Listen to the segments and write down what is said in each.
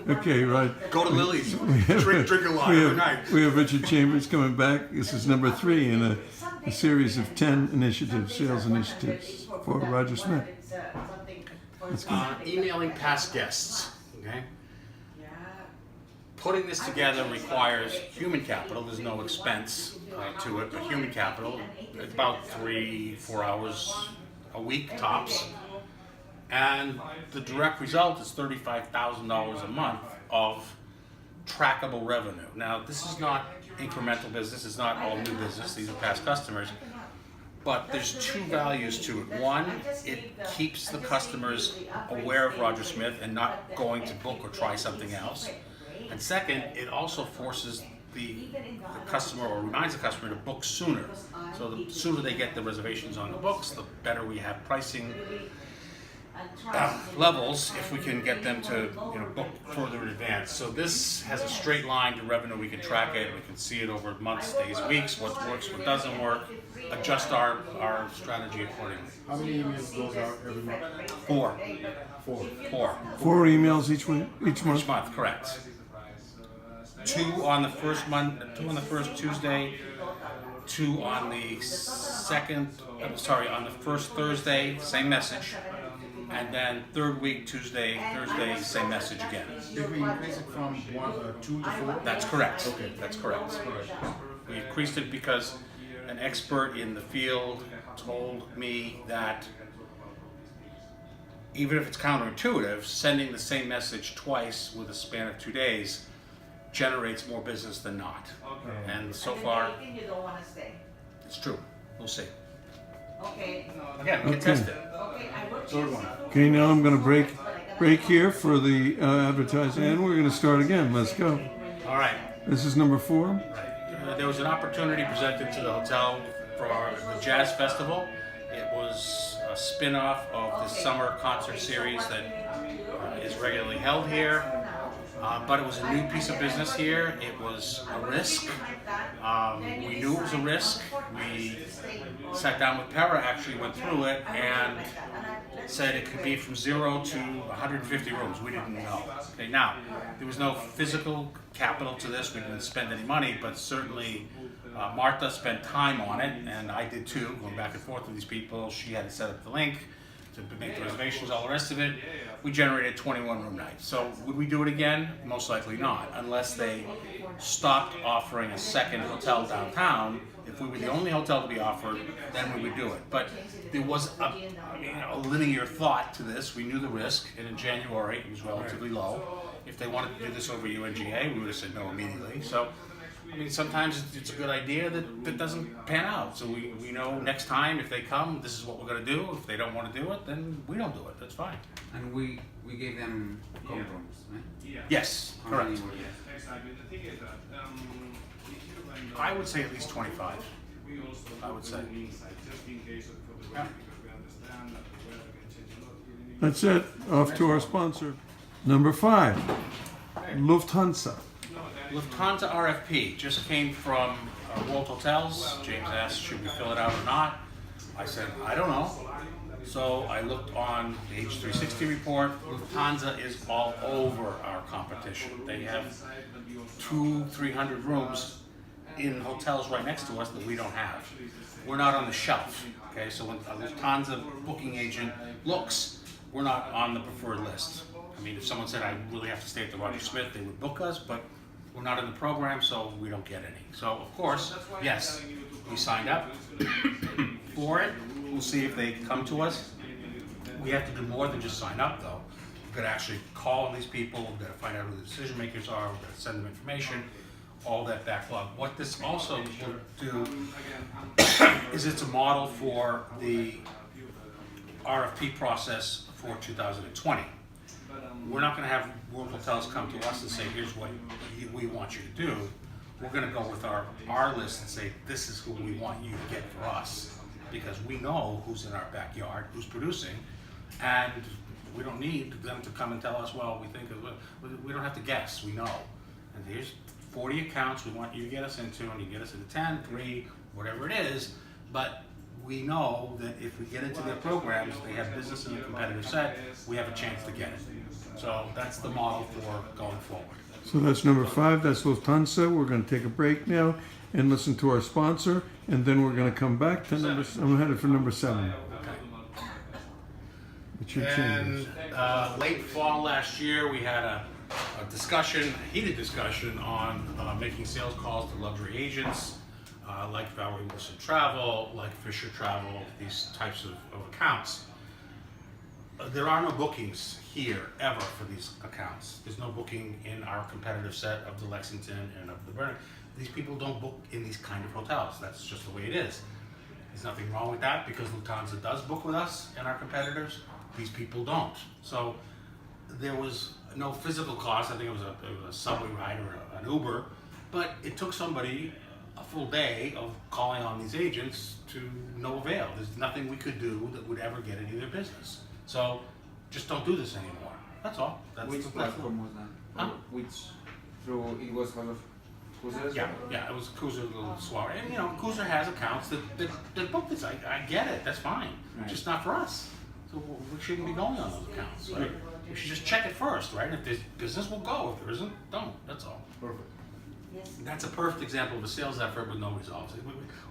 Okay, right. Go to Lily's. Drink a lot every night. We have Richard Chambers coming back. This is number 3 in a series of 10 initiatives, sales initiatives for Roger Smith. Let's go. Emailing past guests. Okay. Putting this together requires human capital. There's no expense to it, but human capital. It's about 3-4 hours a week tops. And the direct result is $35,000 a month of trackable revenue. Now, this is not incremental business. It's not all new business. These are past customers. But there's two values to it. One, it keeps the customers aware of Roger Smith and not going to book or try something else. And second, it also forces the customer, or reminds the customer, to book sooner. So the sooner they get the reservations on the books, the better we have pricing levels if we can get them to book further in advance. So this has a straight line to revenue. We can track it. We can see it over months, days, weeks, what works, what doesn't work, adjust our strategy accordingly. How many emails goes out every month? Four. 4 emails each month? Each month, correct. 2 on the first month, 2 on the first Tuesday, 2 on the on the first Thursday, same message. And then third week, Tuesday, Thursday, same message again. Did we increase it from 2 to 4? That's correct. Okay, that's correct. We increased it because an expert in the field told me that even if it's counterintuitive, sending the same message twice with a span of 2 days generates more business than not. And so far, it's true. We'll see. Again, we can test it. Third one. Okay, now I'm going to break here for the advertising, and we're going to start again. Let's go. All right. This is number 4. There was an opportunity presented to the hotel for the Jazz Festival. It was a spin-off of the summer concert series that is regularly held here. But it was a new piece of business here. It was a risk. We knew it was a risk. We sat down with Para, actually went through it, and said it could be from 0 to 150 rooms. We didn't know. Okay, now, there was no physical capital to this. We didn't spend any money, but certainly Martha spent time on it, and I did too, going back and forth with these people. She had to set up the link to make the reservations, all the rest of it. We generated 21 room nights. So would we do it again? Most likely not, unless they stopped offering a second hotel downtown. If we were the only hotel to be offered, then we would do it. But there was a linear thought to this. We knew the risk, and in January it was relatively low. If they wanted to do this over UNGA, we would have said no immediately. So, I mean, sometimes it's a good idea that doesn't pan out. So we know next time if they come, this is what we're going to do. If they don't want to do it, then we don't do it. That's fine. And we gave them cold rooms, right? Yes, How many correct. were there? I would say at least 25. I would say. Yeah. That's it. Off to our sponsor. Number 5, Lufthansa. Lufthansa RFP just came from World Hotels. James asked, should we fill it out or not? I said, I don't know. So I looked on the H360 report. Lufthansa is all over our competition. They have 200-300 rooms in hotels right next to us that we don't have. We're not on the shelf. Okay, so when a Lufthansa booking agent looks, we're not on the preferred list. I mean, if someone said I really have to stay at the Roger Smith, they would book us, but we're not in the program, so we don't get any. So, of course, yes, we signed up for it. We'll see if they come to us. We have to do more than just sign up, though. We've got to actually call on these people. We've got to find out who the decision makers are. We've got to send them information, all that backlog. What this also will do is it's a model for the RFP process for 2020. We're not going to have World Hotels come to us and say, here's what we want you to do. We're going to go with our list and say, this is who we want you to get for us. Because we know who's in our backyard, who's producing, and we don't need them to come and tell us, well, we don't have to guess, we know. And here's 40 accounts we want you to get us into, and you get us into 10, 3, whatever it is, but we know that if we get into their programs, they have business in the competitive set, we have a chance to get it. So that's the model for going forward. So that's number 5, that's Lufthansa. We're gonna take a break now and listen to our sponsor, and then we're gonna come back to I'm headed for number 7. It's your change. And late fall last year, we had a discussion, a heated discussion on making sales calls to luxury agents, like Valerie Wilson Travel, like Fisher Travel, these types of accounts. There are no bookings here ever for these accounts. There's no booking in our competitive set of the Lexington and of the Vernon. These people don't book in these kind of hotels. That's just the way it is. There's nothing wrong with that because Lufthansa does book with us and our competitors. These people don't. So there was no physical cost. I think it was a subway ride or an Uber, but it took somebody a full day of calling on these agents to no avail. There's nothing we could do that would ever get any of their business. So just don't do this anymore. That's all. Which platform was that? Huh? Through it was House of Cruisers? Yeah, it was Cruiser, a little soiree. And you know, Cruiser has accounts that book this. I get it, that's fine. Right. Just not for us. So we shouldn't be going on those accounts, right? We should just check it first, right? If there's business, we'll go. If there isn't, don't. That's all. Perfect. That's a perfect example of a sales effort with no results.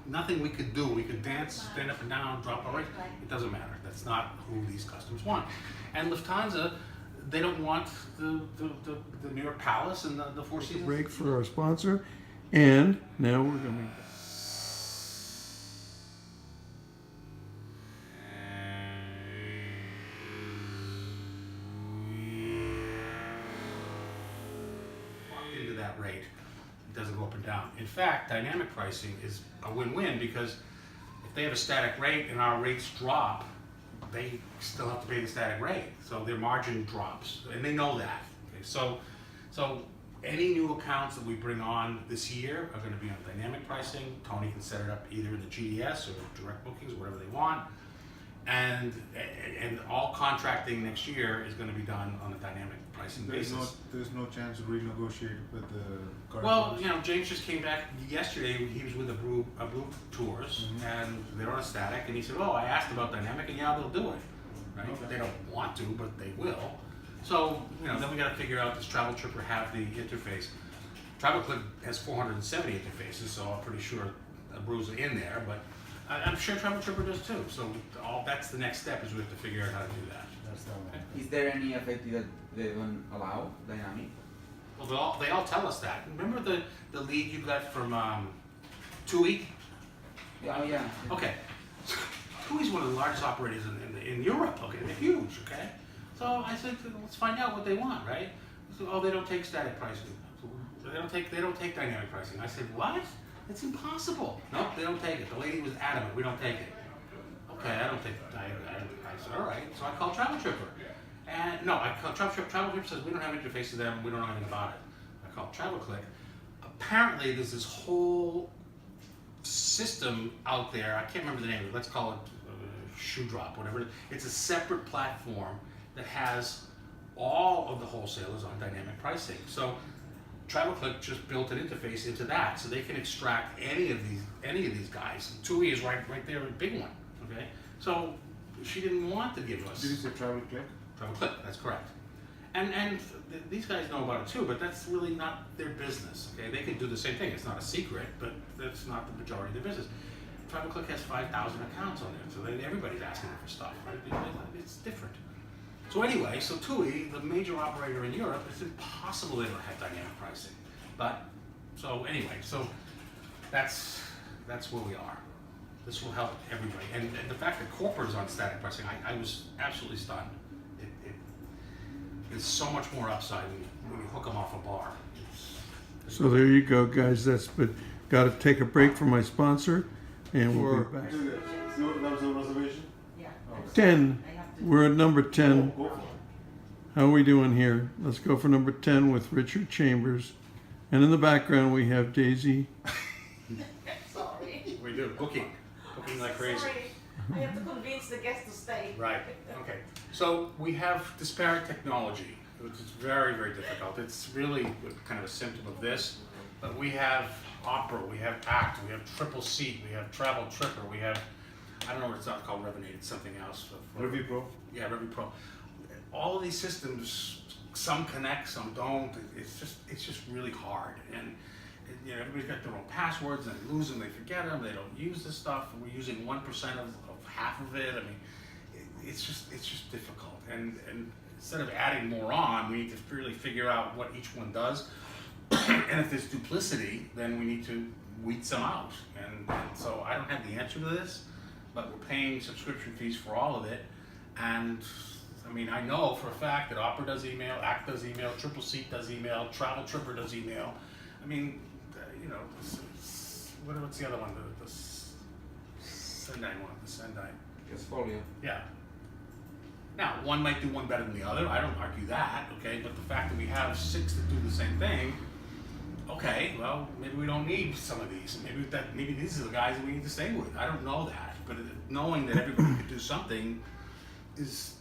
Nothing we could do. We could dance, stand up and down, drop our rate. It doesn't matter. That's not who these customers want. And Lufthansa, they don't want the New York Palace and the Four Seasons. Break for our sponsor, and now we're gonna be Into that rate, it doesn't go up and down. In fact, dynamic pricing is a win-win because if they have a static rate and our rates drop, they still have to pay the static rate, so their margin drops, and they know that. Okay, so any new accounts that we bring on this year are going to be on dynamic pricing. Tony can set it up either in the GDS or direct bookings, whatever they want, and all contracting next year is going to be done on a dynamic pricing basis. There's no chance to renegotiate with the current Well, ones? you know, James just came back yesterday. He was with Abreu Tours, and they're on a static. And he said, "Oh, I asked about dynamic, and yeah, they'll do it, right? Okay. They don't want to, but they will." So, you know, then we got to figure out, does Travel Tripper have the interface? Travel Click has 470 interfaces, so I'm pretty sure Abreu's in there. But I'm sure Travel Tripper does too. So that's the next step, is we have to figure out how to do that. That's that one. Is there any effect that they don't allow dynamic? Well, they all tell us that. Remember the lead you got from TUI? Yeah, oh yeah. Okay. TUI's one of the largest operators in Europe. Okay, they're huge. Okay. So I said, let's find out what they want, right? So, oh, they don't take static pricing. So they don't take dynamic pricing. I said, what? It's impossible. No, they don't take it. The lady was adamant. We don't take it. Okay, I don't take it. I said, all right. So I called Travel Tripper. And no, I called Travel Tripper. Travel Tripper says we don't have interface to them. We don't know anything about it. I called Travel Click. Apparently, there's this whole system out there. I can't remember the name of it. Let's call it Shoe Drop, whatever. It's a separate platform that has all of the wholesalers on dynamic pricing. So Travel Click just built an interface into that, so they can extract any of these guys. TUI is right there, a big one. Okay, so she didn't want to give us Did you say Travel Click? Travel Click. That's correct. And these guys know about it too, but that's really not their business. Okay, they can do the same thing. It's not a secret, but that's not the majority of their business. Travel Click has 5,000 accounts on there, so everybody's asking them for stuff. Right? It's different. So anyway, so TUI, the major operator in Europe, it's impossible they don't have dynamic pricing. But so anyway, so that's where we are. This will help everybody, and the fact that corporate is on static pricing, I was absolutely stunned. There's so much more upside when you hook them off a bar. So there you go, guys. But got to take a break for my sponsor, and we'll be back. That was a reservation? Yeah. 10. We're at number 10. Go for it. How are we doing here? Let's go for number 10 with Richard Chambers. And in the background, we have Daisy. Sorry. We do booking like crazy. Sorry. I have to convince the guests to stay. Right. Okay. So we have disparate technology, which is very, very difficult. It's really kind of a symptom of this. But we have Opera, we have ACT, we have Triple Seat, we have Travel Tripper, we have, I don't know what it's not called, Revenate, it's something else. Review Pro? Yeah, Review Pro. All of these systems some connect, some don't. It's just really hard, and you know, everybody's got their own passwords, and they lose them, they forget them, they don't use this stuff. We're using 1% of half of it. I mean, it's just difficult, and instead of adding more on, we need to really figure out what each one does, and if there's duplicity, then we need to weed some out. And so I don't have the answer to this, but we're paying subscription fees for all of it, and I mean, I know for a fact that Opera does email, ACT does email, Triple Seat does email, Travel Tripper does email. I mean, you know, what's the other one? The Sendine one, the Sendine. Yes, folio. Yeah. Now, one might do one better than the other. I don't argue that, okay? But the fact that we have 6 that do the same thing, okay, well, maybe we don't need some of these. Maybe these are the guys that we need to stay with. I don't know that, but knowing that everybody could do something is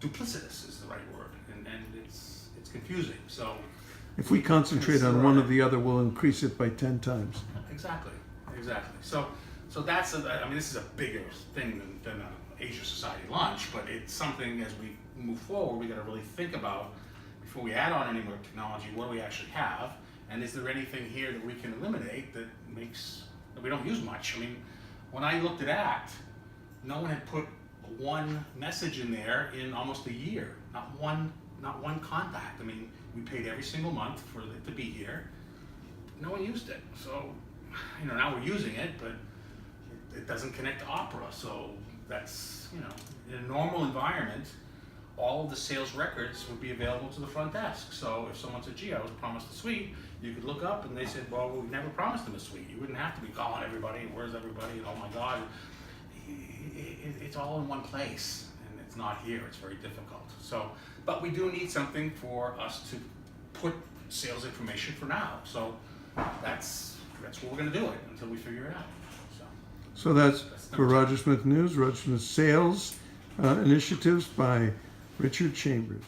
duplicitous is the right word, and it's confusing. So If we concentrate on one or the other, we'll increase it by 10 times. exactly. So that's I mean, this is a bigger thing than an Asia Society lunch, but it's something as we move forward we got to really think about before we add on any more technology. What do we actually have, and is there anything here that we can eliminate that we don't use much? I mean, when I looked at ACT, no one had put one message in there in almost a year. Not one contact. I mean, we paid every single month for it to be here. No one used it. So, you know, now we're using it, but it doesn't connect to Opera. So that's, you know, in a normal environment, all of the sales records would be available to the front desk. So if someone said, gee, I was promised a suite, you could look up and they said, well, we never promised them a suite. You wouldn't have to be calling everybody, and where's everybody, and oh my God. It's all in one place, and it's not here. It's very difficult. So, but we do need something for us to put sales information for now. So that's what we're going to do it until we figure it out. So that's for Roger Smith News, Roger Smith Sales Initiatives by Richard Chambers.